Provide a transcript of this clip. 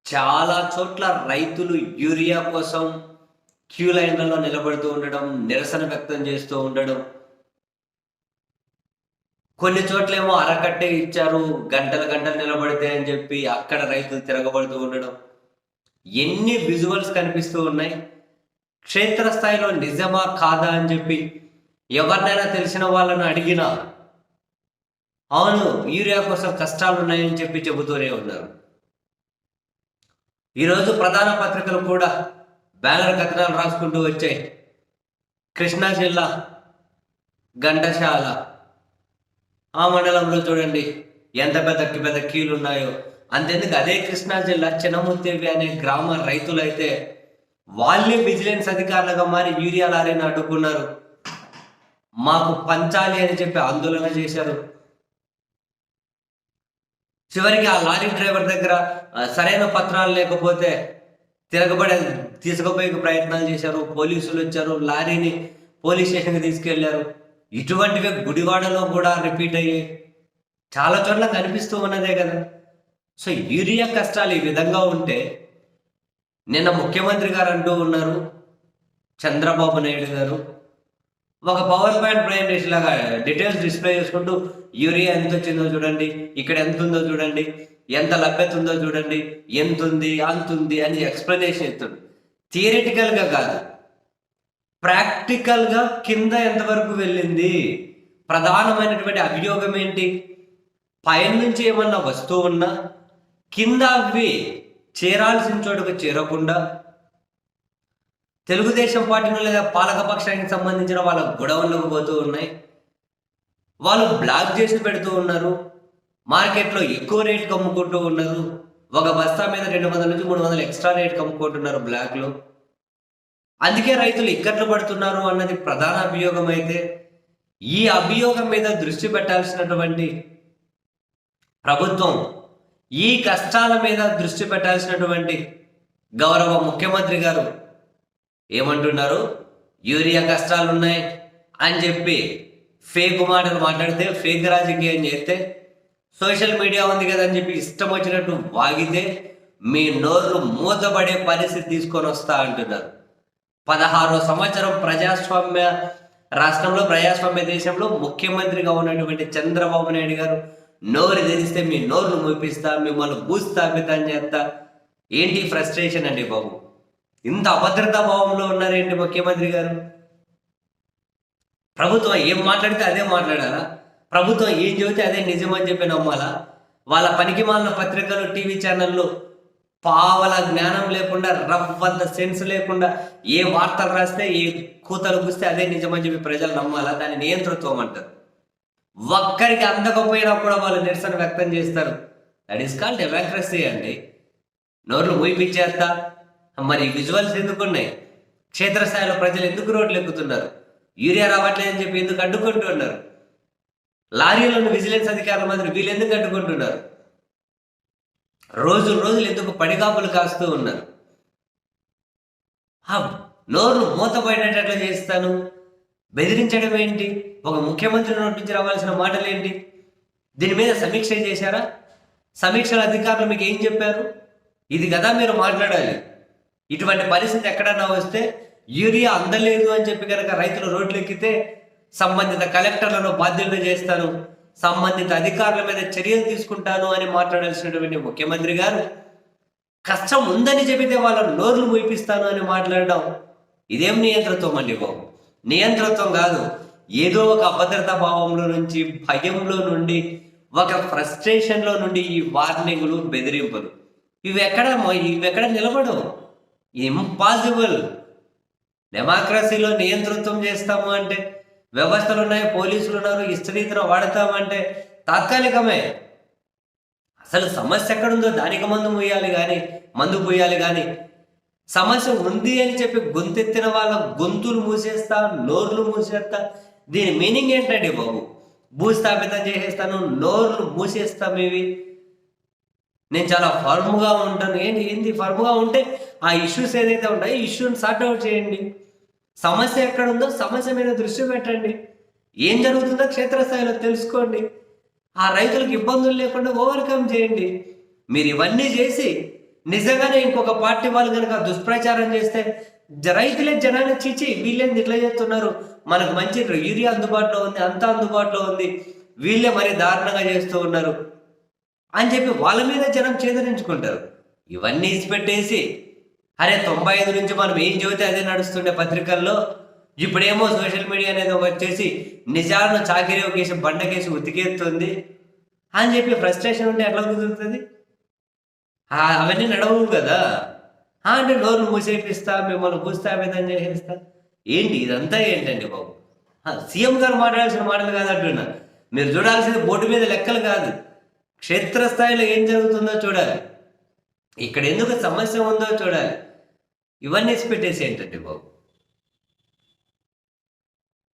చాలా చోట్ల రైతులు యూరియా కోసం క్యూ లైన్లలో నిలబడుతూ ఉండడం, నిరసన వ్యక్తం చేస్తూ ఉండడం. కొన్ని చోట్లేమో అరకట్టే ఇచ్చారు, గంటలు గంటలు నిలబడితే అని చెప్పి అక్కడ రైతులు తిరగబడుతూ ఉండడం. ఎన్ని విజువల్స్ కనిపిస్తూ ఉన్నాయి. క్షేత్రస్థాయిలో నిజమా కాదా అని చెప్పి ఎవరినైనా తెలిసిన వాళ్ళను అడిగినా అవును యూరియా కోసం కష్టాలు ఉన్నాయని చెప్పి చెబుతూనే ఉన్నారు. ఈరోజు ప్రధాన పత్రికలు కూడా బ్యానర్ కథనాలు రాసుకుంటూ వచ్చాయి. కృష్ణా జిల్లా ఘంటసాల ఆ మండలంలో చూడండి ఎంత పెద్ద క్యూలు ఉన్నాయో. అంతెందుకు అదే కృష్ణా జిల్లా చినముత్తేవి అనే గ్రామ రైతులైతే వాళ్ళే విజిలెన్స్ అధికారులుగా మారి యూరియా లారీని అడ్డుకున్నారు. మాకు పంచాలి అని చెప్పి ఆందోళన చేశారు. చివరికి ఆ లారీ డ్రైవర్ దగ్గర సరైన పత్రాలు లేకపోతే తిరగబడే తీసుకుపోయే ప్రయత్నాలు చేశారు. పోలీసులు వచ్చారు, లారీని పోలీస్ స్టేషన్కి తీసుకెళ్లారు. ఇటువంటివి గుడివాడలో కూడా రిపీట్ అయ్యి చాలా చోట్ల కనిపిస్తూ ఉన్నదే కదా. సో యూరియా కష్టాలు ఈ విధంగా ఉంటే నిన్న ముఖ్యమంత్రి గారు అంటూ ఉన్నారు, చంద్రబాబు నాయుడు గారు ఒక పవర్ పాయింట్ ప్రజెంటేషన్ లాగా డీటెయిల్స్ డిస్ప్లే చేసుకుంటూ యూరియా ఎంత వచ్చిందో చూడండి, ఇక్కడ ఎంత ఉందో చూడండి, ఎంత లభ్యత ఉందో చూడండి, ఎంత ఉంది అంత ఉంది అని ఎక్స్ప్లెనేషన్ ఇస్తుంది. థియరిటికల్గా కాదు, ప్రాక్టికల్గా కింద ఎంతవరకు వెళ్ళింది, ప్రధానమైనటువంటి అభియోగం ఏంటి, పైనుంచి ఏమన్నా వస్తూ ఉన్నా కింద అవి చేరాల్సిన చోటుకు చేరకుండా తెలుగుదేశం పార్టీలో లేదా పాలకపక్షానికి సంబంధించిన వాళ్ళ గొడవలకు పోతూ ఉన్నాయి. వాళ్ళు బ్లాక్ చేసి పెడుతూ ఉన్నారు, మార్కెట్లో ఎక్కువ రేట్కి అమ్ముకుంటూ ఉన్నారు. ఒక బస్తా మీద 200 నుంచి 300 ఎక్స్ట్రా రేట్కి అమ్ముకుంటున్నారు బ్లాక్లో. అందుకే రైతులు ఇక్కట్లు పడుతున్నారు అన్నది ప్రధాన అభియోగం. అయితే ఈ అభియోగం మీద దృష్టి పెట్టాల్సినటువంటి ప్రభుత్వం, ఈ కష్టాల మీద దృష్టి పెట్టాల్సినటువంటి గౌరవ ముఖ్యమంత్రి గారు ఏమంటున్నారు, యూరియా కష్టాలు ఉన్నాయి అని చెప్పి ఫేక్ మాటలు మాట్లాడితే, ఫేక్ రాజకీయం చేస్తే, సోషల్ మీడియా ఉంది కదా అని చెప్పి ఇష్టం వచ్చినట్టు వాగితే మీ నోరు మూతపడే పరిస్థితి తీసుకొని వస్తా అంటున్నారు. 16వ సంవత్సరం ప్రజాస్వామ్య రాష్ట్రంలో, ప్రజాస్వామ్య దేశంలో ముఖ్యమంత్రిగా ఉన్నటువంటి చంద్రబాబు నాయుడు గారు నోరు తెరిస్తే మీ నోరు మూపిస్తా, మిమ్మల్ని భూస్థాపితం చేస్తా. ఏంటి ఫ్రస్ట్రేషన్ అండి బాబు, ఇంత అభద్రతా భావంలో ఉన్నారేంటి ముఖ్యమంత్రి గారు? ప్రభుత్వం ఏం మాట్లాడితే అదే మాట్లాడాలా? ప్రభుత్వం ఏం చెబితే అదే నిజమని చెప్పి నమ్మాలా? వాళ్ళ పనికిమాలిన పత్రికలు, టీవీ ఛానళ్ళు పావల జ్ఞానం లేకుండా, రవ్వంత సెన్స్ లేకుండా ఏ వార్తలు రాస్తే, ఏ కూతలు కూస్తే అదే నిజమని చెప్పి ప్రజలు నమ్మాలా? దాన్ని నియంతృత్వం అంటారు. ఒక్కరికి అందకపోయినా కూడా వాళ్ళు నిరసన వ్యక్తం చేస్తారు. దట్ ఈస్ కాల్డ్ డెమోక్రసీ అండి. నోర్లు మూయిపిచ్చేస్తా. మరి విజువల్స్ ఎందుకున్నాయి? క్షేత్రస్థాయిలో ప్రజలు ఎందుకు రోడ్లు ఎక్కుతున్నారు? యూరియా రావట్లేదని చెప్పి ఎందుకు అడ్డుకుంటున్నారు? లారీలోని విజిలెన్స్ అధికారుల మాదిరి వీళ్ళు ఎందుకు అడ్డుకుంటున్నారు? రోజులు ఎందుకు పడిగాపులు కాస్తూ ఉన్నారు? నోరు మూతపడేటట్లు చేస్తాను, బెదిరించడం ఏంటి? ఒక ముఖ్యమంత్రి నోటి నుంచి రావాల్సిన మాటలు ఏంటి? దీని మీద సమీక్ష చేశారా? సమీక్షల అధికారులు మీకు ఏం చెప్పారు? ఇది కదా మీరు మాట్లాడాలి. ఇటువంటి పరిస్థితి ఎక్కడన్నా వస్తే, యూరియా అందలేదు అని చెప్పి కనుక రైతులు రోడ్లు ఎక్కితే సంబంధిత కలెక్టర్లను బాధ్యులను చేస్తాను, సంబంధిత అధికారుల మీద చర్యలు తీసుకుంటాను అని మాట్లాడాల్సినటువంటి ముఖ్యమంత్రి గారు కష్టం ఉందని చెబితే వాళ్ళ నోర్లు మూయిపిస్తాను అని మాట్లాడడం ఇదేం నియంతృత్వం అండి బాబు? నియంతృత్వం కాదు, ఏదో ఒక అభద్రతా భావంలో నుంచి, భయంలో నుండి, ఒక ఫ్రస్ట్రేషన్లో నుండి ఈ వార్నింగ్లు, బెదిరింపులు ఇవి ఎక్కడ నిలబడవు. ఇంపాసిబుల్. డెమోక్రసీలో నియంతృత్వం చేస్తాము అంటే, వ్యవస్థలు ఉన్నాయి, పోలీసులు ఉన్నారు, ఇష్టరీతిలో వాడతామంటే తాత్కాలికమే. అసలు సమస్య ఎక్కడుందో దానికి మందు పోయాలి కానీ సమస్య ఉంది అని చెప్పి గొంతెత్తిన వాళ్ళ గొంతులు మూసేస్తా, నోర్లు మూసేస్తా. దీని మీనింగ్ ఏంటండి బాబు? భూస్థాపితం చేసేస్తాను, నోర్లు మూసేస్తాం. ఇవి నేను చాలా ఫర్మ్గా ఉంటాను. ఏంటి ఫర్మ్గా ఉంటే ఆ ఇష్యూస్ ఏదైతే ఉంటాయో ఇష్యూని సార్ట్అవుట్ చేయండి. సమస్య ఎక్కడ ఉందో సమస్య మీద దృష్టి పెట్టండి. ఏం జరుగుతుందో క్షేత్రస్థాయిలో తెలుసుకోండి. ఆ రైతులకు ఇబ్బందులు లేకుండా ఓవర్కమ్ చేయండి. మీరు ఇవన్నీ చేసి నిజంగానే ఇంకొక పార్టీ వాళ్ళు కనుక దుష్ప్రచారం చేస్తే రైతులే జనాన్ని చీచి వీళ్ళేంది ఇట్లా చేస్తున్నారు, మనకు మంచి యూరియా అందుబాటులో ఉంది, అంతా అందుబాటులో ఉంది, వీళ్ళే మరి దారుణంగా చేస్తూ ఉన్నారు అని చెప్పి వాళ్ళ మీద జనం చేదరించుకుంటారు. ఇవన్నీ ఇచ్చిపెట్టేసి అరే 95 నుంచి మనం ఏం చెబితే అదే నడుస్తుండే పత్రికల్లో, ఇప్పుడేమో సోషల్ మీడియా అనేది వచ్చేసి నిజాలను చాకిరీ కేసు బండకేసి ఉతికేస్తుంది అని చెప్పి ఫ్రస్ట్రేషన్ ఉంటే ఎట్లా కుదురుతుంది? అవన్నీ నడవు కదా. అంటే నోరు మూసేపిస్తా, మిమ్మల్ని భూస్థాపితం చేసేస్తా, ఏంటి ఇదంతా ఏంటండి బాబు? సీఎం గారు మాట్లాడాల్సిన మాటలు కాదంటున్నా. మీరు చూడాల్సింది బోర్డు మీద లెక్కలు కాదు, క్షేత్రస్థాయిలో ఏం జరుగుతుందో చూడాలి, ఇక్కడ ఎందుకు సమస్య ఉందో చూడాలి. ఇవన్నీ పెట్టేసి ఏంటండి బాబు?